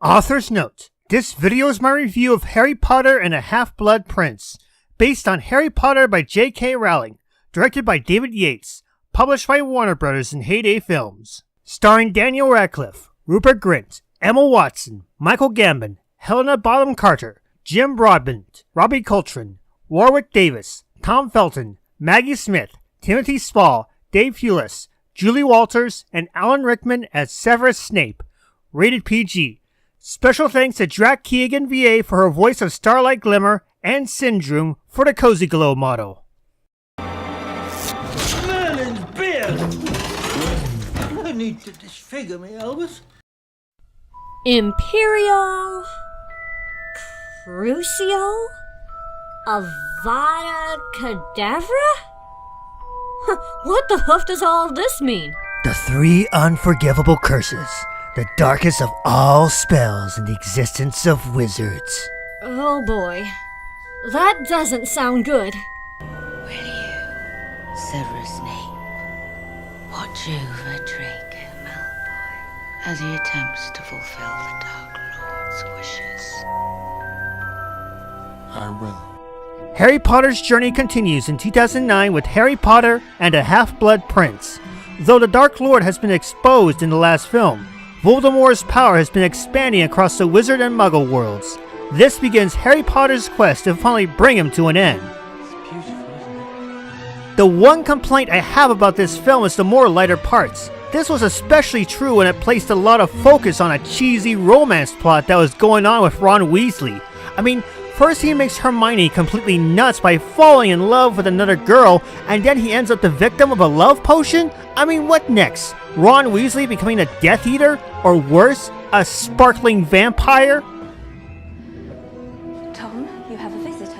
Author's note. This video is my review of Harry Potter and the Half-Blood Prince, based on Harry Potter by J.K. Rowling, directed by David Yates, published by Warner Bros. And Heyday Films. Starring Daniel Radcliffe, Rupert Grint, Emma Watson, Michael Gambon, Helena Bonham Carter, Jim Broadbent, Robbie Coltrane, Warwick Davis, Tom Felton, Maggie Smith, Timothy Spall, Dave Hewlett, Julie Walters, and Alan Rickman as Severus Snape. Rated PG. Special thanks to Drac Keegan VA for her voice of Starlight Glimmer and Syndrome for the Cozy Glow model. Merlin's beard! No need to disfigure me, Albus. Imperio Crucio Avada Kedavra? What the hoof does all of this mean? The three unforgivable curses. The darkest of all spells in the existence of wizards. Oh boy. That doesn't sound good. Will you, Severus Snape, watch over Draco Malfoy as he attempts to fulfill the Dark Lord's wishes? I will. Harry Potter's journey continues in 2009 with Harry Potter and the Half-Blood Prince. Though the Dark Lord has been exposed in the last film, Voldemort's power has been expanding across the wizard and muggle worlds. This begins Harry Potter's quest to finally bring him to an end. It's beautiful, isn't it? The one complaint I have about this film is the more lighter parts. This was especially true when it placed a lot of focus on a cheesy romance plot that was going on with Ron Weasley. I mean, first he makes Hermione completely nuts by falling in love with another girl, and then he ends up the victim of a love potion? I mean, what next? Ron Weasley becoming a Death Eater? Or worse, a sparkling vampire? Tom, you have a visitor.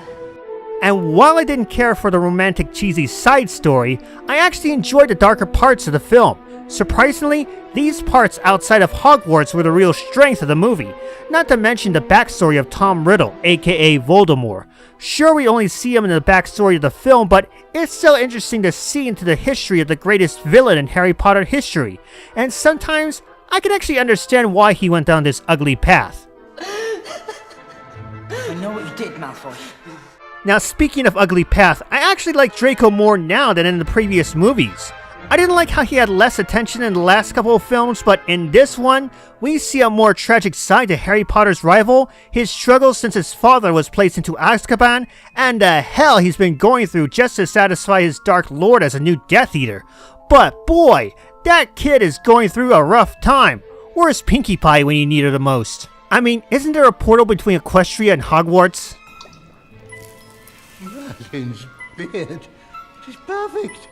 And while I didn't care for the romantic cheesy side story, I actually enjoyed the darker parts of the film. Surprisingly, these parts outside of Hogwarts were the real strength of the movie, not to mention the backstory of Tom Riddle, aka Voldemort. Sure, we only see him in the backstory of the film, but it's still interesting to see into the history of the greatest villain in Harry Potter history, and sometimes I can actually understand why he went down this ugly path. I know what you did, Malfoy. Now, speaking of ugly path, I actually like Draco more now than in the previous movies. I didn't like how he had less attention in the last couple of films, but in this one, we see a more tragic side to Harry Potter's rival, his struggles since his father was placed into Azkaban, and the hell he's been going through just to satisfy his Dark Lord as a new Death Eater. But boy, that kid is going through a rough time. Where's Pinkie Pie when you need her the most? I mean, isn't there a portal between Equestria and Hogwarts? Merlin's beard. It is perfect.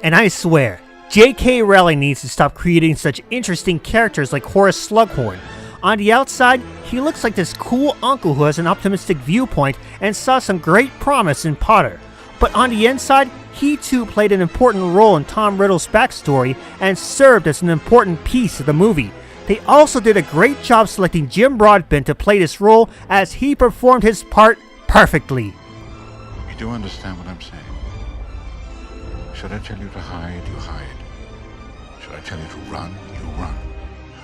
And I swear, J.K. Rowling needs to stop creating such interesting characters like Horace Slughorn. On the outside, he looks like this cool uncle who has an optimistic viewpoint and saw some great promise in Potter. But on the inside, he too played an important role in Tom Riddle's backstory and served as an important piece of the movie. They also did a great job selecting Jim Broadbent to play this role, as he performed his part perfectly. You do understand what I'm saying? Should I tell you to hide, you hide. Should I tell you to run, you run.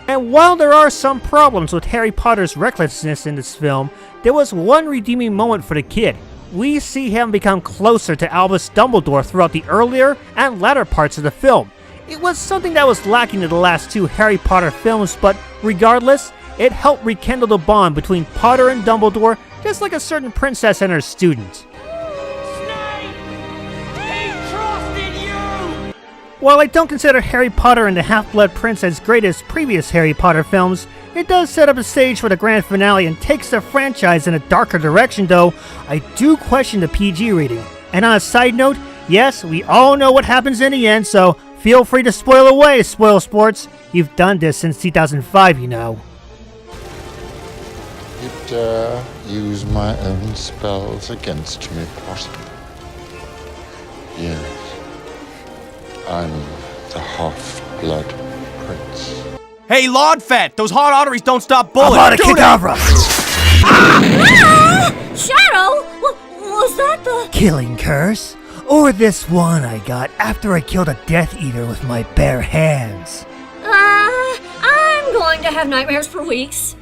And while there are some problems with Harry Potter's recklessness in this film, there was one redeeming moment for the kid. We see him become closer to Albus Dumbledore throughout the earlier and latter parts of the film. It was something that was lacking in the last two Harry Potter films, but regardless, it helped rekindle the bond between Potter and Dumbledore, just like a certain princess and her student. While I don't consider Harry Potter and the Half-Blood Prince as great as previous Harry Potter films, it does set up a stage for the grand finale and takes the franchise in a darker direction, though I do question the PG rating. And on a side note, yes, we all know what happens in the end, so feel free to spoil away, Spoil Sports. You've done this since 2005, you know. You dare use my own spells against me, Potter? Yes. I'm the Half-Blood Prince. Hey, Lord Fat, those hard arteries don't stop bullets. Avada Kedavra! Shadow? Was that the... Killing curse? Or this one I got after I killed a Death Eater with my bare hands? I'm going to have nightmares for weeks.